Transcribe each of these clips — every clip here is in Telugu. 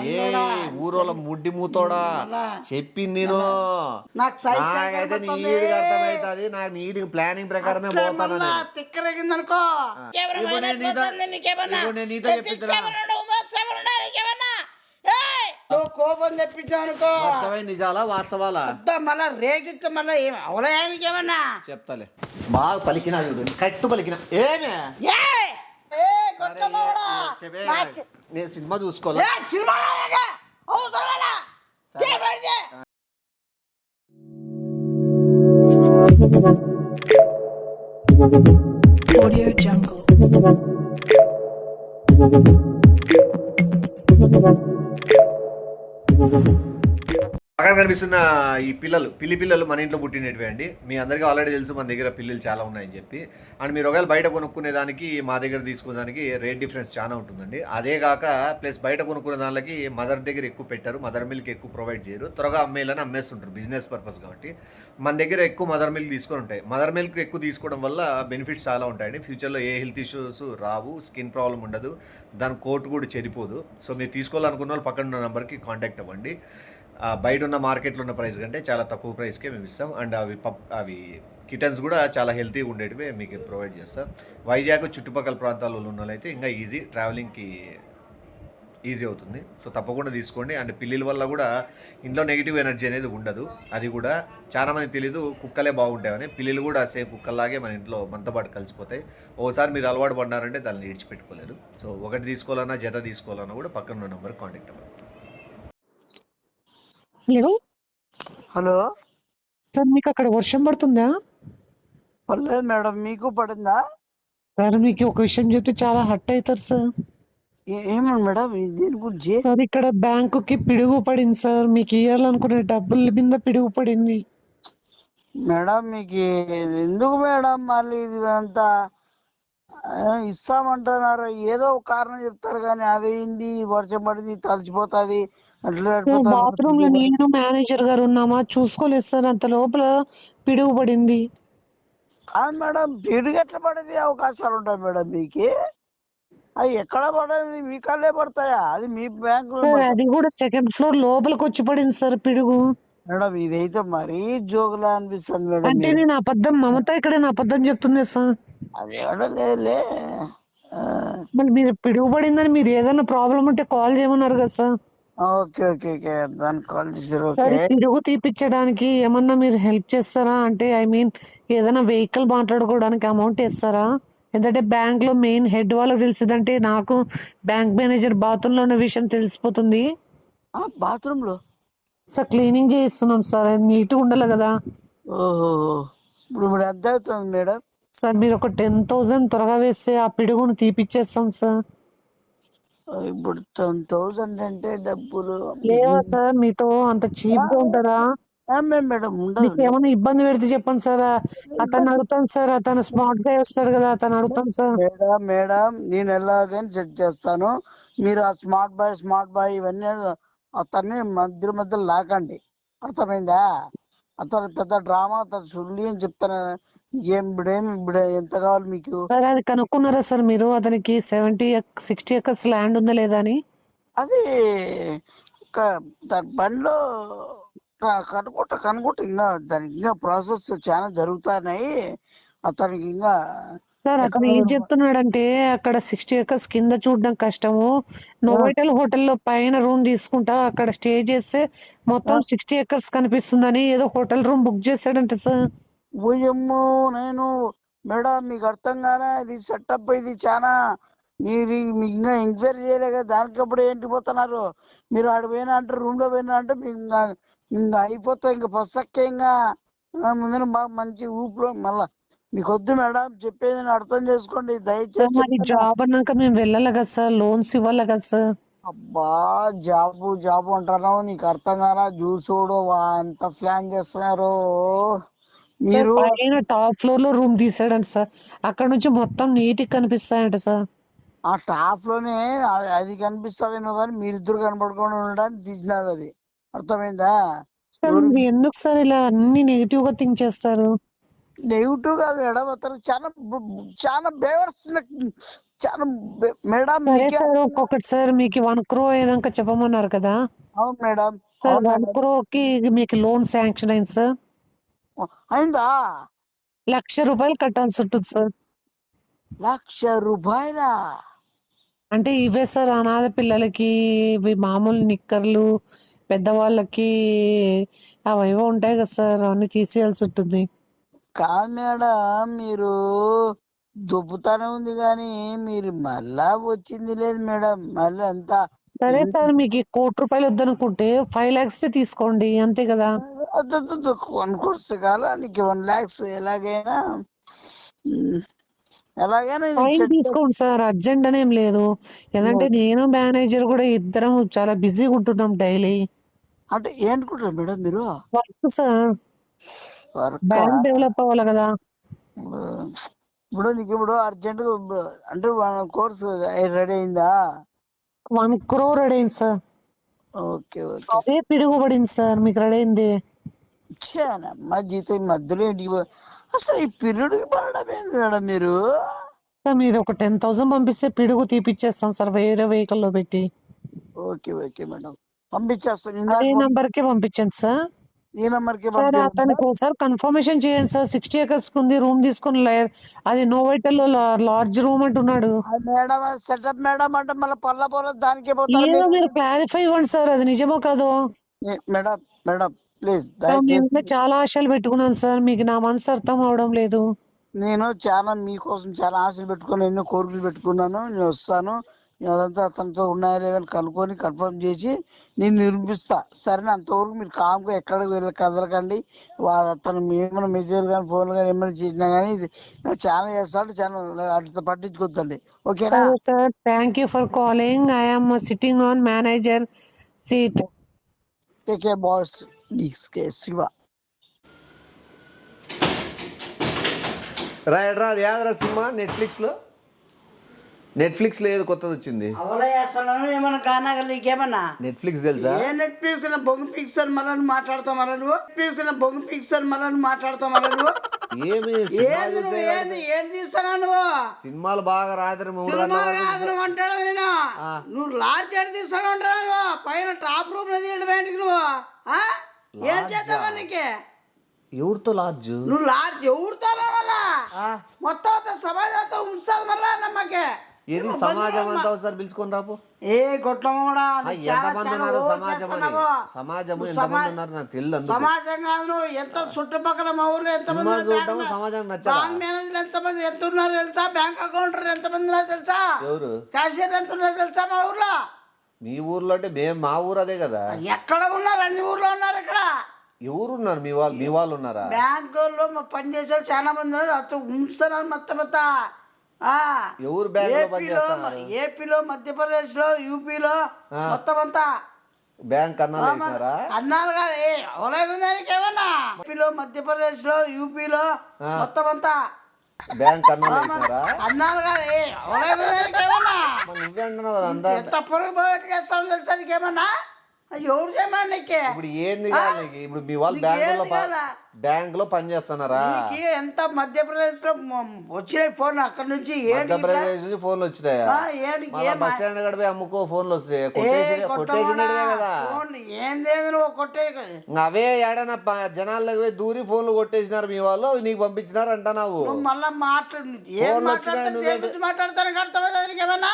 ఏ ఊరోళ్ళ ముడ్డి మూతోడా చెప్పింది నేను నాకైతే నీటికి అర్థమవుతుంది. నాకు నీటికి ప్లానింగ్ ప్రకారమే పోతాను నేను. తిక్కరేగిందనుకో ఇప్పుడు నేను నీతో చెప్పించా నువ్వు కోపం తెప్పించానుకో నిజాలా వాస్తవాలా మళ్ళా రేగిస్తే మళ్ళా ఏం అవలయానికి ఏమన్నా చెప్తాలే. బాగా పలికినా చూడు, కట్టు పలికినా ఏమే నేను సినిమా చూసుకోలే. Audio Jungle. బాగా కనిపిస్తున్న ఈ పిల్లలు మన ఇంట్లో పుట్టినవి అండి. మీ అందరికీ ఆల్రెడీ తెలుసు మన దగ్గర పిల్లలు చాలా ఉన్నాయని చెప్పి. అండ్ మీరు ఒకవేళ బయట కొనుక్కునే దానికి మా దగ్గర తీసుకునేదానికి రేట్ డిఫరెన్స్ చాలా ఉంటుందండి. అదే కాక ప్లస్ బయట కొనుక్కునే దానికి మదర్ దగ్గర ఎక్కువ పెట్టారు, మదర్ మిల్క్ ఎక్కువ ప్రొవైడ్ చేయరు, త్వరగా అమ్మేయాలని అమ్మేస్తుంటారు బిజినెస్ పర్పస్ కాబట్టి. మన దగ్గర ఎక్కువ మదర్ మిల్క్ తీసుకొని ఉంటాయి. మదర్ మిల్క్ ఎక్కువ తీసుకోవడం వల్ల బెనిఫిట్స్ చాలా ఉంటాయండి. ఫ్యూచర్లో ఏ హెల్త్ ఇష్యూస్ రావు, స్కిన్ ప్రాబ్లం ఉండదు, దాని కోట్ కూడా చెడిపోదు. సో మీరు తీసుకోవాలనుకున్న వాళ్ళు పక్కన ఉన్న నెంబర్కి కాంటాక్ట్ అవ్వండి. బయట ఉన్న మార్కెట్లో ఉన్న ప్రైస్ కంటే చాలా తక్కువ ప్రైస్కే మేము ఇస్తాం. అండ్ అవి కిటన్స్ కూడా చాలా హెల్తీగా ఉండేటివి మీకు ప్రొవైడ్ చేస్తాం. వైజాగ్ చుట్టుపక్కల ప్రాంతాల్లో ఉన్న వాళ్ళైతే ఇంకా ట్రావెలింగ్కి ఈజీ అవుతుంది. సో తప్పకుండా తీసుకోండి. అండ్ పిల్లల వల్ల కూడా ఇంట్లో నెగిటివ్ ఎనర్జీ అనేది ఉండదు. అది కూడా చాలామంది తెలీదు, కుక్కలే బాగుంటాయని. పిల్లలు కూడా సేమ్ కుక్కల్లాగే మన ఇంట్లో మనతో పాటు కలిసిపోతాయి. ఒకసారి మీరు అలవాటు పడినారంటే దాన్ని విడిచిపెట్టుకోలేరు. సో ఒకటి తీసుకోవాలన్నా జత తీసుకోవాలన్నా కూడా పక్కన ఉన్న నెంబర్కి కాంటాక్ట్ అవ్వండి. హలో హలో సార్, మీకు అక్కడ వర్షం పడుతుందా? పర్లేదు మేడం, మీకు పడిందా? సార్ మీకు ఒక విషయం చెప్తే చాలా హర్ట్ అవుతారు సార్. ఏమన్నా మేడం దీని గురించి? సార్ ఇక్కడ బ్యాంకుకి పిడుగు పడింది సార్. మీకు ఇవ్వాలనుకునే డబ్బుల మీద పిడుగు పడింది మేడం. మీకు ఎందుకు మేడం మళ్ళీ ఇది అంతా ఇస్తామంటున్నారు? ఏదో ఒక కారణం చెప్తారు కానీ అదేంది వర్షం పడింది తడిచిపోతుంది బాత్రూమ్ లో నేను మేనేజర్ గారు ఉన్నామా, చూసుకోలేదు సార్. అంత లోపల పిడుగు పడింది. కాదు మేడం, పిడుగు ఎట్లా పడేది అవకాశాలు ఉంటాయి మేడం మీకు? అవి ఎక్కడ పడేది? మీ కళ్ళే పడతాయా? అది మీ బ్యాంకు? అది కూడా సెకండ్ ఫ్లోర్ లోపలికి వచ్చి పడింది సార్ పిడుగు. మేడం ఇదైతే మరీ జోకులా అనిపిస్తుంది మేడం. అంటే నేను అబద్ధం, మమత ఇక్కడ నేను అబద్ధం చెప్తుంది సార్. అది ఎవడో లేదులే. మళ్ళీ మీరు పిడుగు పడిందని మీరు ఏదైనా ప్రాబ్లం ఉంటే కాల్ చేయమన్నారు కదా సార్. ఓకే ఓకే ఓకే, దానికి కాల్ చేశారు. సరే, ఓకే, పిడుగు తీపిచ్చడానికి ఏమన్నా మీరు హెల్ప్ చేస్తారా? అంటే ఐ మీన్ ఏదైనా వెహికల్ మాట్లాడుకోవడానికి అమౌంట్ ఇస్తారా? ఎందుకంటే బ్యాంక్ లో మెయిన్ హెడ్ వాళ్ళకి తెలిసిందంటే నాకు బ్యాంక్ మేనేజర్ బాత్రూమ్ లో ఉన్న విషయం తెలిసిపోతుంది బాత్రూమ్ లో సార్. క్లీనింగ్ చేయిస్తున్నాం సార్, నీట్గా ఉండాలి కదా. ఓహో, ఇప్పుడు ఎంత అవుతుంది మేడం? సార్ మీరు ఒక 10,000 త్వరగా వేస్తే ఆ పిడుగును తీపిచ్చేస్తాం సార్. ఇప్పుడు 10,000 అంటే డబ్బులు లేవా సార్? మీతో అంత చీప్ గా ఉంటారా? మేడం ఉండదు. మీకు ఏమైనా ఇబ్బంది పెడితే చెప్పండి సార్, అతను అడుగుతాను సార్. అతను స్మార్ట్ గా వస్తాడు కదా, అతను అడుగుతాను సార్. మేడం నేను ఎలాగైనా సెట్ చేస్తాను. మీరు ఆ స్మార్ట్ బాయ్ ఇవన్నీ అతన్ని మధ్యలో లాకండి, అర్థమైందా? అతను పెద్ద డ్రామా, అతను సుల్లి అని చెప్తాను. ఇప్పుడు ఎంత కావాలి మీకు? సార్ అది కనుక్కున్నారా సార్ మీరు? అతనికి 60 ఎకర్స్ ల్యాండ్ ఉందా లేదా అని? అది దాని బండిలో కనుక్కుంటా ఇంకా దానికి ఇంకా ప్రాసెస్ చాలా జరుగుతున్నాయి. అతనికి ఇంకా సార్ అతను ఏం చెప్తున్నాడంటే అక్కడ 60 ఎకర్స్ కింద చూడడం కష్టము, నోవోటెల్ హోటల్లో పైన రూమ్ తీసుకుంటా, అక్కడ స్టే చేస్తే మొత్తం 60 ఎకర్స్ కనిపిస్తుందని ఏదో హోటల్ రూమ్ బుక్ చేశాడంట సార్. ఓయమ్మో నేను మేడం మీకు అర్థం కాలే, ఇది సెటప్, ఇది చాలా మీరు ఇంకా ఎంక్వైరీ చేయలే కదా. దానికప్పుడు ఏంటి పోతున్నారు మీరు? ఆడ పోయినా అంటే రూమ్ లో పోయినా అంటే మీకు ఇంకా అయిపోతాయి. ఇంకా ఫస్ట్ ఇంకా ముందు బాగా మంచి ఊపిలో మళ్ళా మీకు వద్దు మేడం, చెప్పేది అర్థం చేసుకోండి దయచేసి. మరి జాబ్ అన్నాక మేము వెళ్ళాలి కదా సార్, లోన్స్ ఇవ్వాలి కదా సార్. అబ్బా జాబు అంటున్నావు, నీకు అర్థం కాలా? చూసుడు ఎంత ప్లాన్ చేస్తున్నారు సార్. మీరు. పైన టాప్ ఫ్లోర్ లో రూమ్ తీసాడంట సార్, అక్కడ నుంచి మొత్తం నీట్ కనిపిస్తాయంట సార్. ఆ టాప్ లోనే అది కనిపిస్తుందేమో కానీ మీరిద్దరు కనపడకుండా ఉండడానికి తీసినారు. అది అర్థమైందా? సార్ మీరు ఎందుకు సార్ ఇలా అన్ని నెగిటివ్ గా థింక్ చేస్తారు? నెగిటివ్ కాదు మేడం, అతను చాలా చాలా బేవర్స్ చాలా మేడం సరే మీకే సార్ ఒక్కొక్కటి సార్ మీకు 1 crore అయినాక చెప్పమన్నారు కదా అవును మేడం సార్ అవును 1 మేడం crore మీకు లోన్ శాంక్షన్ అయింది సార్. అయిందా 1,00,000 రూపాయలు కట్టాల్సి ఉంటుంది సార్. ₹1,00,000 అంటే ఇవే సార్ అనాథ పిల్లలకి ఇవి మామూలు నిక్కర్లు, పెద్దవాళ్ళకి అవేవో ఉంటాయి కదా సార్ అవన్నీ తీసేయాల్సి ఉంటుంది. కాదు మేడం మీరు దొబ్బుతానే ఉంది కానీ మీరు మళ్ళా వచ్చింది లేదు మేడం మళ్ళీ అంతా సరే సార్ మీకు 1 కోటి రూపాయలు వద్దనుకుంటే 5 lakhs తీసుకోండి అంతే కదా. కొనుకొస్తే కాలా నీకు 1 lakhs ఎలాగైనా ఉమ్, ఎలాగైనా నీకు టైం సెట్ తీసుకోండి సార్ అర్జెంట్ అనేం లేదు. ఎందుకంటే నేను మేనేజర్ కూడా ఇద్దరం చాలా బిజీగా ఉంటున్నాం డైలీ అంటే ఏంటుకుంటారు మేడం మీరు work sir. Work bank develop అవ్వాలి కదా. ఇప్పుడు నీకు ఇప్పుడు అర్జెంట్ అంటే కోర్సు రెడీ అయిందా 1 crore రెడీ అయింది సార్. ఓకే ఓకే అదే పిడుగుపడింది సార్ మీకు రెడీ అయింది. మా జీతం ఈ మధ్యలో ఇంటికి అసలు ఈ పీరియడ్కి పడడం ఏంది మేడం మీరు సార్ మీరు ఒక 10,000 పంపిస్తే పిడుగు తీపిచ్చేస్తాం సార్ వేరే వెహికల్ లో పెట్టి. ఓకే ఓకే మేడం పంపించేస్తాను అదే ఇందాక నంబర్ కే పంపించండి సార్. ఈ నెంబర్కి సార్ పంపించండి అతనికి ఒకసారి కన్ఫర్మేషన్ చేయండి సార్. 60 acres ఉంది రూమ్ తీసుకుని అది నోవైటల్ లో లార్జ్ రూమ్ అంటున్నాడు. మేడం సెటప్ మేడం అంటే మళ్ళీ పొల్ల దానికే పోతారు ఏదో మీరు క్లారిఫై ఇవ్వండి సార్ అది నిజమో కాదో. మేడం మేడం ప్లీజ్ సార్ మేము దయచేసి కూడా చాలా ఆశలు పెట్టుకున్నాను సార్ మీకు నా మనసు అర్థం అవడం లేదు. నేను చాలా మీకోసం చాలా ఆశలు పెట్టుకుని ఎన్నో కోరికలు పెట్టుకున్నాను నేను వస్తాను నేను అదంతా అతనితో ఉన్నాయా లేదని కనుక్కొని కన్ఫర్మ్ చేసి నేను నిరూపిస్తా సరేనా అంతవరకు మీరు కామ్గా ఎక్కడికి వెళ్ళి కదలకండి అతను ఏమైనా మెసేజ్ కానీ ఫోన్ కానీ ఏమైనా చేసినా కానీ చాలా చేస్తాడు చాలా అట్లా పట్టించుకోవద్దండి ఓకేనా సరే sir thank you for calling. I'm sitting on manager seat. Take care boss Shiva రాయడ్రా అది యాదరా సినిమా నెట్ఫ్లిక్స్లో ఏదో కొత్తది వచ్చింది. అవలే చేస్తున్నాను ఏమన్నా గానా నీకేమన్నా నెట్ఫ్లిక్స్ తెలుసా? ఏ నెట్ఫ్లిక్స్ బొంగు పిక్స్ అని మళ్ళీ మాట్లాడతావు మళ్ళీ నువ్వు నెట్ఫ్లిక్స్ బొంగు పిక్స్ అని మళ్ళీ మాట్లాడతావు మళ్ళీ నువ్వు ఏమి ఏంది నువ్వు ఏంది ఏడు తీస్తానా నువ్వు సినిమాలు బాగా రాత్రి సినిమా కాదు నువ్వు అంటాడు నేను నువ్వు లాడ్జ్ ఏడు తీస్తాను అంటాడు నువ్వు పైన టాప్ రూమ్ లో తీయడం ఏంటికి నువ్వు ఆ? ఏం చేస్తావా నీకే ఎవరితో లాడ్జ్ నువ్వు లాడ్జ్ ఎవరితో రావాలా మొత్తం అంతా సమాజం అంతా ఉంచుతుంది మళ్ళా నమ్మకే ఏది సమాజం అంతా ఒకసారి పిలుచుకొని రాపు. ఏ కొట్టం కూడా ఎంతమంది ఉన్నారు సమాజం అని సమాజము ఎంతమంది ఉన్నారు నాకు తెలియదు. సమాజం కాదు నువ్వు ఎంత చుట్టుపక్కల మా ఊర్లో ఎంతమంది సమాజం బ్యాంక్ మేనేజర్లు ఎంతమంది ఎంత ఉన్నారు తెలుసా బ్యాంక్ అకౌంటర్ ఎంతమంది ఉన్నారు తెలుసా ఎవరు క్యాషియర్ ఎంత ఉన్నారు తెలుసా మా ఊర్లో మీ ఊర్లో అంటే మేము మా ఊరు అదే కదా. ఎక్కడ ఉన్నారు అన్ని ఊర్లో ఉన్నారు ఇక్కడ ఎవరున్నారు మీ వాళ్ళు ఉన్నారా? బ్యాంకుల్లో పని చేసే చాలా మంది ఉన్నారు అతను ఉంచుతున్నారు మొత్తం ఎవరు బ్యాంక్ ఏపీలో మధ్యప్రదేశ్ లో యూపీలో మొత్తం అంతా బ్యాంక్ అన్నాలు వేసినారా? అన్నారు కదా అవలేదానికి ఏమన్నా ఏపీలో మధ్యప్రదేశ్ లో యూపీలో మొత్తం అంతా బ్యాంక్ అన్నాలు వేసినారా? అన్నారు కదా అవలేదానికి ఏమన్నా నువ్వే అంటున్నావు కదా అంతా. ఎంత పొరుగు బయట చేస్తావు తెలుసా నీకేమన్నా ఎవరు చేయమన్నా నీకే ఇప్పుడు ఏంది కాదు నీకు ఇప్పుడు మీ వాళ్ళు బ్యాంక్ లో పని చేస్తున్నారా? ఎంత మధ్యప్రదేశ్ లో వచ్చినాయి ఫోన్ అక్కడ నుంచి మధ్యప్రదేశ్ నుంచి ఫోన్లు వచ్చినాయా? బస్ స్టాండ్ కాడ పోయి అమ్ముకో ఫోన్లు వస్తాయి కొట్టేసినట్టుగా కదా. ఏందేది నువ్వు కొట్టే అవే ఏడైనా జనాల్లోకి పోయి దూరి ఫోన్లు కొట్టేసినారు మీ వాళ్ళు నీకు పంపించినారు అంటున్నావు. మళ్ళా మాట్లాడతాను అర్థమైంది ఏమన్నా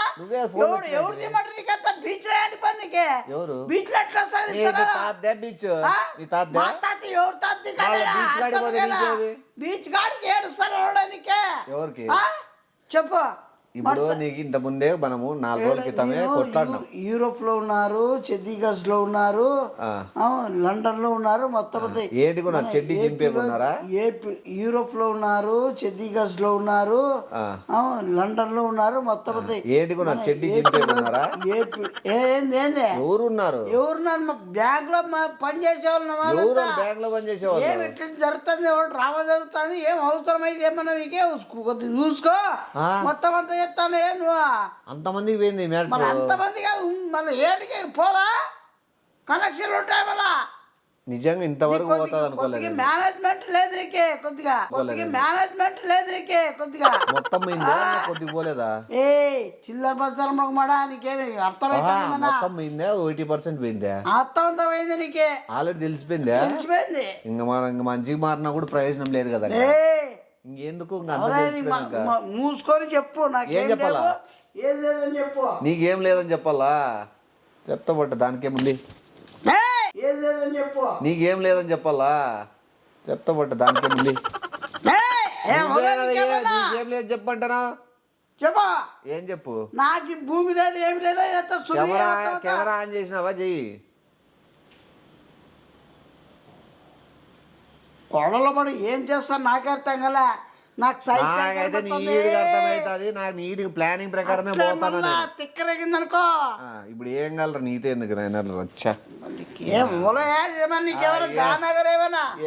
ఎవరు తీయమంటారు నీకు అంత బీచ్ లాంటి పని నీకే ఎవరు బీచ్ లో ఎట్లా బీచ్ ఎవరు తాతి బీచ్ గాడికి ఏడుస్తారు ఎవరికి చెప్పు ఇప్పుడు నీకు ఇంత ముందే మనము 4 రోజుల క్రితమే కొట్లాడినాం. యూరోప్ లో ఉన్నారు చండీగఢ్ లో ఉన్నారు లండన్ లో ఉన్నారు మొత్తం ఏంటి చెడ్డి చింపేకున్నారా? యూరోప్ లో ఉన్నారు చండీగఢ్ లో ఉన్నారు లండన్ లో ఉన్నారు మొత్తం ఏంటి చెడ్డి చింపేకున్నారా? ఏంది ఎవరున్నారు బ్యాంక్ లో పని చేసేవాళ్ళు బ్యాంక్ లో పని చేసేవాళ్ళు ఏమి ఇట్లా జరుగుతుంది రావ జరుగుతుంది ఏం అవసరం అయితే ఏమన్నా మీకే చూసుకో మొత్తం అంతా చెప్తాను ఏం నువ్వు అంతమందికి పోయింది మరి అంతమంది కాదు మన ఏటికి పోదా కనెక్షన్లు ఉంటాయి మళ్ళా నిజంగా ఇంతవరకు పోతుంది అనుకోలేదు. మేనేజ్మెంట్ లేదు నీకే కొద్దిగా మేనేజ్మెంట్ లేదు నీకే కొద్దిగా మొత్తం పోయిందా కొద్దిగా పోలేదా? ఏ చిల్లర బజార్ మడా నీకేమి అర్థమైందా? మొత్తం పోయిందా? 80% పోయిందా? అర్థమంతా పోయింది నీకే ఆల్రెడీ తెలిసిపోయిందా? తెలిసిపోయింది. ఇంకా మంచిగా మారినా కూడా ప్రయోజనం లేదు కదా. ఇంకెందుకు మూసుకొని చెప్పు. నాకు ఏం చెప్పాలా? ఏం లేదని చెప్పు. నీకేం లేదని చెప్పాలా? చెప్తా పట్ట దానికేముంది. ఏం లేదని చెప్పు. నీకేం లేదని చెప్పాలా? చెప్తా పట్ట దానికేముంది. నీకేం లేదు చెప్పంటారా? చెప్పా. ఏం చెప్పు. నాకు భూమి లేదు ఏమి లేదు. కెమెరా ఆన్ చేసినావా? చెయ్యి. గొడవలో పడి ఏం చేస్తాను నాకు అర్థం కదా. నాకు నాకైతే నీట్గా అర్థమవుతుంది. నాకు నీట్ ప్లానింగ్ ప్రకారమే పోతాను. తిక్కరేగిందనుకో ఇప్పుడు ఏం కలరా నీతో ఎందుకు నాయన వచ్చా?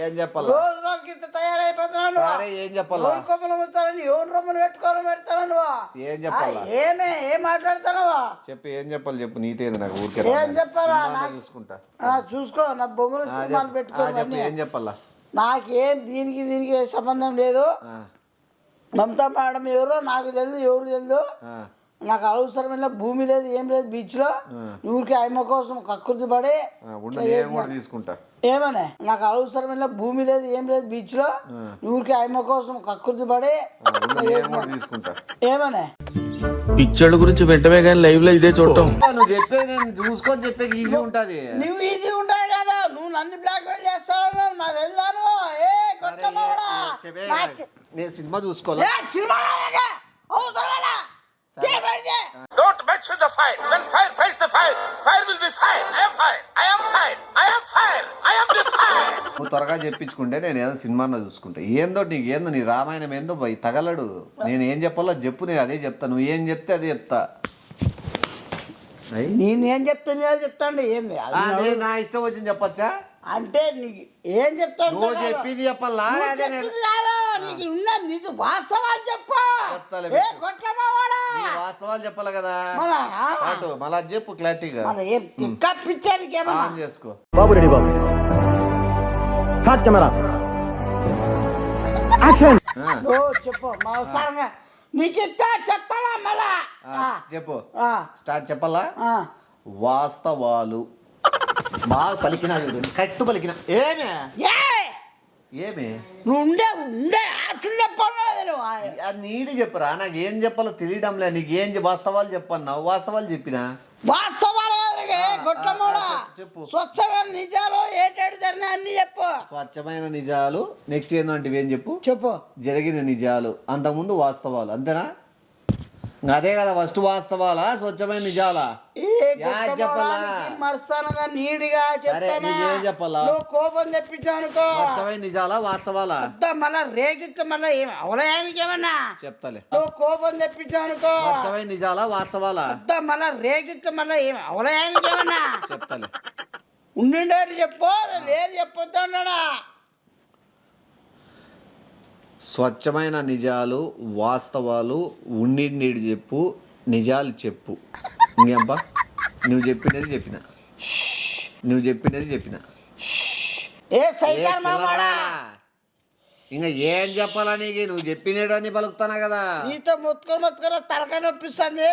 ఏం చెప్పాలి? రోజు రోజుకి తయారైపోతున్నాను. ఏం చెప్పాలా? కొమ్మలు ముచ్చాలని ఎవరు రమ్మని పెట్టుకోవాలని పెడతాను నువ్వు. ఏం చెప్పాలా? ఏం మాట్లాడుతున్నావా? చెప్పు. ఏం చెప్పాలి చెప్పు. నీతో నాకు ఊరికే ఏం చెప్పాలా? చూసుకుంటా. చూసుకో. నా బొమ్మలు సినిమాలు పెట్టుకోవాలి. ఏం చెప్పాలా? నాకేం దీనికి సంబంధం లేదు. మమతా మేడం ఎవరో నాకు తెలియదు, ఎవరు తెలియదు. నాకు అవసరమైన భూమి లేదు ఏం లేదు. బీచ్ లో ఊరికి ఆయమ్మ కోసం కక్కుర్తి పడి తీసుకుంటా. ఏమనే నాకు అవసరమైన భూమి లేదు ఏం లేదు. బీచ్ లో ఊరికి ఆయమ్మ కోసం కక్కుర్తి పడి తీసుకుంటా. ఏమనే పిచ్చోళ్ళ గురించి వెంటనే కానీ లైవ్ లో ఇదే చూడటం. నువ్వు చెప్పేది నేను చూసుకొని చెప్పేది ఈజీ ఉంటది. నువ్వు ఈజీ ఉంటాయి కదా. నువ్వు నన్ను బ్లాక్ మెయిల్ చేస్తావు. నాకు వెళ్ళాను. నేను సినిమా చూసుకోవాలి. Don't mess with the fire. When fire fights the fire, fire will be fire. I am fire. I am fire. I am fire. I am the fire. నువ్వు త్వరగా చెప్పించుకుంటే నేను ఏదో సినిమాలో చూసుకుంటా. ఏందో నీకు ఏందో నీ రామాయణం ఏందో పోయి తగలడు. నేను ఏం చెప్పాలో చెప్పు. నేను అదే చెప్తా. నువ్వు ఏం చెప్తే అదే చెప్తా. నేనేం చెప్తాను చెప్తాండి. ఏంది నా ఇష్టం వచ్చింది చెప్పచ్చా? అంటే నీకు ఏం చెప్తాను? నువ్వు చెప్పింది చెప్పాలా? నీకు నీకు వాస్తవాలు చెప్పు. వాస్తవాలు చెప్పాలి కదా. మళ్ళా చెప్పు క్లారిటీగా. పిచ్చానికి ఆన్ చేసుకో. బాబు రెడీ బాబు. హాట్ కెమెరా యాక్షన్. చెప్పు. అవసరంగా నీకు ఇస్తా చెప్పాలా? మళ్ళా చెప్పు. స్టార్ట్ చెప్పాలా? వాస్తవాలు బాగా పలికినా చూడు. కట్టు పలికిన ఏమే ఏమే నువ్వు ఉండే అసలు చెప్పాలి. నీటి చెప్పురా. నాకు ఏం చెప్పాలో తెలియడంలే. నీకు ఏం వాస్తవాలు చెప్పన్నావు? వాస్తవాలు చెప్పినా వాస్తవాలు చెప్పు. స్వచ్ఛమైన నిజాలు ఏటేడు జరిగినా అన్ని చెప్పు. స్వచ్ఛమైన నిజాలు. నెక్స్ట్ ఏంటంటే ఏం చెప్పు. చెప్పు. జరిగిన నిజాలు. అంతకుముందు వాస్తవాలు. అంతేనా? అదే కదా ఫస్ట్ వాస్తవాలా స్వచ్ఛమైన నిజాలా? మరసనగా నీడిగా చెప్పాలా? కోపం తెప్పించానుకో. స్వచ్ఛమైన నిజాలా వాస్తవాలా? మళ్ళా రేగిస్తే మళ్ళా అవలయానికి ఏమన్నా చెప్తాలే. కోపం తెప్పించానుకో. స్వచ్ఛమైన నిజాలా వాస్తవాలా? మళ్ళా రేగిస్తే మళ్ళా అవలయానికి ఏమన్నా చెప్తాలే. ఉండిండేటి చెప్పు. లేదు చెప్పొద్దు అన్నాడా? స్వచ్ఛమైన నిజాలు వాస్తవాలు ఉండి చెప్పు. నిజాలు చెప్పు. ఇంకేబ్బా నువ్వు చెప్పినది చెప్పిన. ఇంకా ఏం చెప్పాలా నీకు? నువ్వు చెప్పినని పలుకుతానా కదా. నీతో మొత్తుకొని తలకాయ నొప్పిస్తుంది.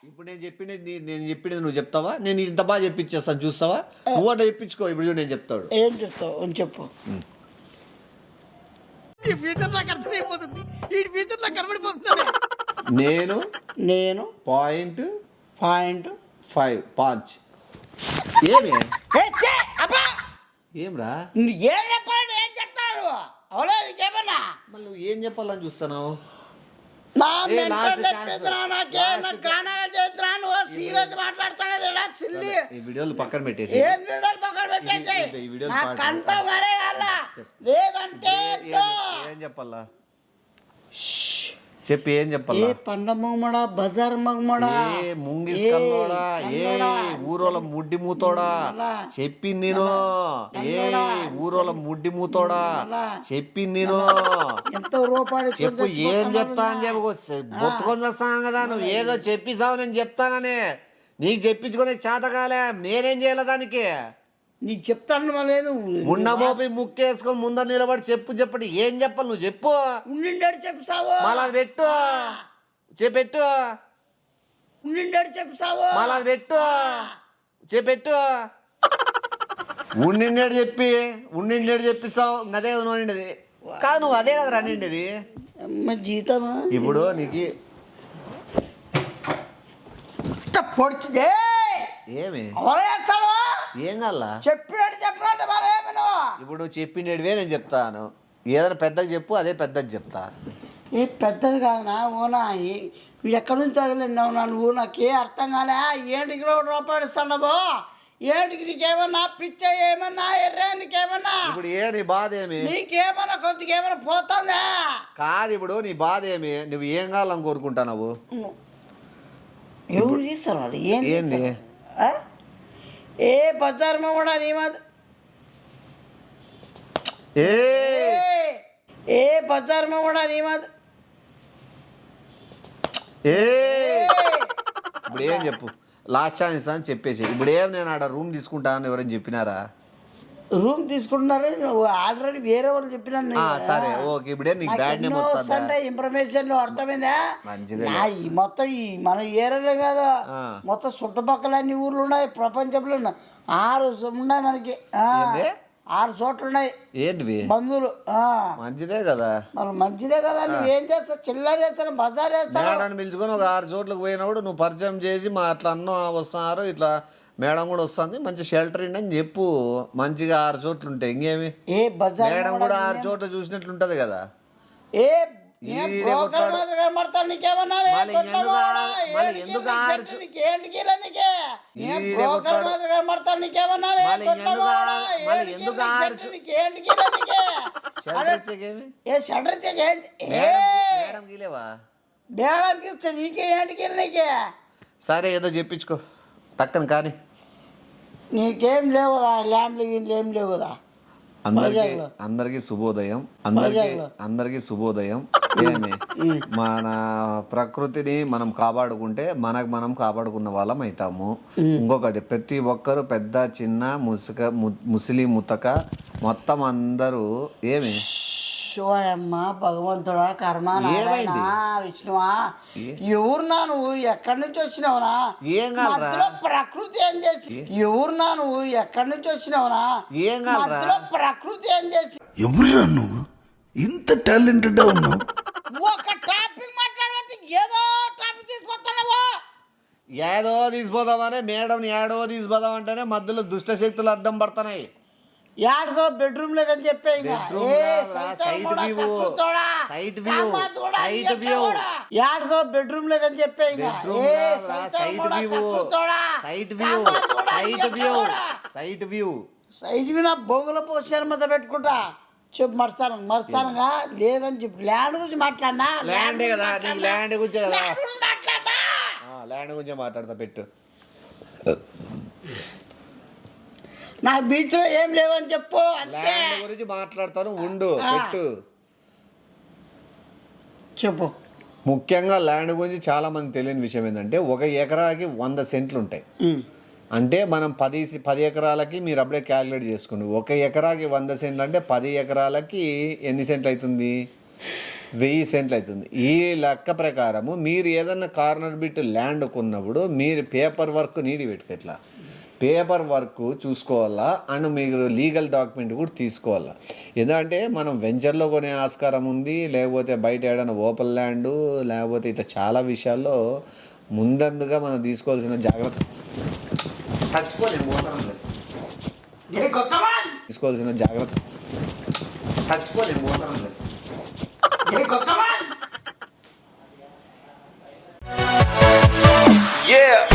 ఇప్పుడు నేను చెప్పినది నువ్వు చెప్తావా? నేను ఇంత బాగా చెప్పించేస్తాను చూస్తావా? నువ్వు అట్లా చెప్పించుకో. ఇప్పుడు నేను చెప్తాడు. ఏం చెప్తావు చెప్పు. నేను పాయింట్ 5 పాంచ్. ఏమి ఏమ్రా? ఏం చెప్పాలి? ఏం చెప్తాను? అవునా నీకేమన్నా? మళ్ళీ నువ్వు ఏం చెప్పాలని చూస్తున్నావు? వీడియోలు పక్కన పెట్టేసి లేదంటే ఏం చెప్పాలా? చెప్పి ఏం ఏ చెప్పాలా? పండ్ల మొగమడా బజార్ మొగమడా ఏ ముంగిస్ కన్నోడా, ఏ ఊరోల ముడ్డి మూతోడా, చెప్పింది నేను. ఏ ఊరోల ముడ్డి మూతోడా, చెప్పింది నేను. ఎంతో రూపాయలు చెప్పు ఏం చెప్తా అని చెప్పు. బొత్తుకొని వస్తాను కదా, నువ్వు ఏదో చెప్పిసావు నేను చెప్తానని. నీకు చెప్పించుకునే చేతకాలే, నేనేం చేయాలి దానికి? నీకు చెప్తాను లేదు. ముండమోపి ముక్కేసుకొని ముందర నిలబడి చెప్పండి. ఏం చెప్పాలి నువ్వు చెప్పు. ఉండిండాడు చెప్తావు మళ్ళా పెట్టు, చెప్పెట్టు. ఉండిండాడు చెప్తావు మళ్ళా పెట్టు, చెప్పెట్టు. ఉండిండేడు చెప్పిస్తావు. అదే నువ్వు నిండేది కాదు, నువ్వు అదే కదా నిండేది. అమ్మ జీతమా ఇప్పుడు నీకు పొడిచిదే ఏమి చేస్తాడు ఏం కాల్లా? చెప్పినట్టు మరి ఏమి నువ్వు ఇప్పుడు చెప్పిండేటివే నేను చెప్తాను. ఏదైనా పెద్దగా చెప్పు, అదే పెద్దది చెప్తా. ఏ పెద్దది కాదునా ఊనా ఎక్కడి నుంచి తగిలినావు నువ్వు? నాకే అర్థం కాలే. ఏంటికి రూపాయలు ఇస్తున్నావు? ఏంటికి నీకేమన్నా పిచ్చ ఏమన్నా ఎర్రే నీకేమన్నా? ఇప్పుడు నీ బాధ ఏమి? నీకేమన్నా కొద్దిగా ఏమన్నా పోతుందా? కాదు, ఇప్పుడు నీ బాధ ఏమి? నువ్వు ఏం కావాలని కోరుకుంటున్నావు? ఎవరు తీస్తారు ఏంది? ఏ బజార్మ కూడా నీ మాది ఏ బజార్మ కూడా నీ మాది ఇప్పుడు ఏం చెప్పు. లాస్ట్ ఛాన్స్ అని చెప్పేసి ఇప్పుడు ఏం నేను ఆడ రూమ్ తీసుకుంటానని ఎవరైనా చెప్పినారా? రూమ్ తీసుకుంటున్నారు ఆల్రెడీ వేరే వాళ్ళు చెప్పినాను. సరే ఓకే. ఇప్పుడే నీకు బ్యాడ్ నేమ్ వస్తుంది. ఇన్ఫర్మేషన్ అర్థమైందా? మంచిదే. మొత్తం ఈ మన ఏరియాలో కాదు, మొత్తం చుట్టుపక్కల అన్ని ఊర్లు ఉన్నాయి ప్రపంచంలో. 6 ఉన్నాయి మనకి, 6 చోట్ల ఉన్నాయి. ఏంటివి? బంధువులు. మంచిదే కదా. మరి మంచిదే కదా. నువ్వు ఏం చేస్తావు? చిల్లర చేస్తాను, బజార్ చేస్తాను. మేడాన్ని పిలుచుకొని ఒక 6 చోట్లకు పోయినప్పుడు నువ్వు పరిచయం చేసి మా అట్లా అన్న వస్తున్నారు, ఇట్లా మేడం కూడా వస్తుంది, మంచి షెల్టర్ అని చెప్పు. మంచిగా 6 చోట్లు ఉంటాయి. ఇంకేమి మేడం కూడా 6 చోట్ల చూసినట్లుంటది కదా. సరే ఏదో చెప్పించుకో టక్కన కానీ. నీకేం లేవు కదా, ల్యాండ్లు ఏం లేవు కదా. అందరికి శుభోదయం. అందరికి శుభోదయం. ఏమి మన ప్రకృతిని మనం కాపాడుకుంటే మనం కాపాడుకున్న వాళ్ళం అవుతాము. ఇంకొకటి, ప్రతి ఒక్కరు పెద్ద చిన్న ముసలి ముతక మొత్తం అందరూ ఏమి అమ్మ భగవంతుడా కర్మ విష్ణువా ఎవరున్నా నువ్వు? ఎక్కడి నుంచి వచ్చినావునా? మధ్యలో ప్రకృతి ఏం చేసి ఎవరున్నా నువ్వు? ఎక్కడి నుంచి వచ్చినావునా? మధ్యలో ప్రకృతి ఏం చేసి ఎవరురా నువ్వు? ఇంత టాలెంటెడ్ ఉన్నావు. ఒక టాపిక్ మాట్లాడవచ్చు, ఏదో టాపిక్ తీసుకొస్తున్నావు. ఏదో తీసిపోదామనే మేడం ఏడో తీసిపోదాం అంటేనే మధ్యలో దుష్ట శక్తులు అడ్డం పడుతున్నాయి. యాడ్గో బెడ్రూమ్ లేదని చెప్పే యాడ్గో బెడ్రూమ్ లేదని చెప్పే సైట్ వ్యూ నా బొంగుల శర్మత పెట్టుకుంటా. చెప్పు మర్చానుగా లేదని చెప్పి ల్యాండ్ గురించి మాట్లాడినా. ల్యాండ్ కదా, ల్యాండ్ గురించే కదా మాట్లాడినా. ల్యాండ్ గురించే మాట్లాడతా పెట్టు. నా బీచ్ లో ఏం లేవని చెప్పు. ల్యాండ్ గురించి మాట్లాడతాను, ఉండు పెట్టు. చెప్పు. ముఖ్యంగా ల్యాండ్ గురించి చాలా మంది తెలియని విషయం ఏంటంటే 1 ఎకరాకి 100 సెంట్లు ఉంటాయి. అంటే మనం 10 ఎకరాలకి మీరు అప్పుడే క్యాలిక్యులేట్ చేసుకోండి. 1 ఎకరాకి 100 సెంట్లు అంటే 10 ఎకరాలకి ఎన్ని సెంట్లు అవుతుంది? 1000 సెంట్లు అవుతుంది. ఈ లెక్క ప్రకారము మీరు ఏదన్నా కార్నర్ బిట్ ల్యాండ్ కొన్నప్పుడు మీరు పేపర్ వర్క్ నీడి పెట్టుకోట్లా, పేపర్ వర్క్ చూసుకోవాలా అండ్ మీరు లీగల్ డాక్యుమెంట్ కూడా తీసుకోవాలా. ఎందుకంటే మనం వెంచర్లో కొనే ఆస్కారం ఉంది, లేకపోతే బయట ఏదైనా ఓపెన్ ల్యాండ్, లేకపోతే ఇట్లా చాలా విషయాల్లో ముందందుగా మనం తీసుకోవాల్సిన జాగ్రత్త తీసుకోవాల్సిన జాగ్రత్త Yeah.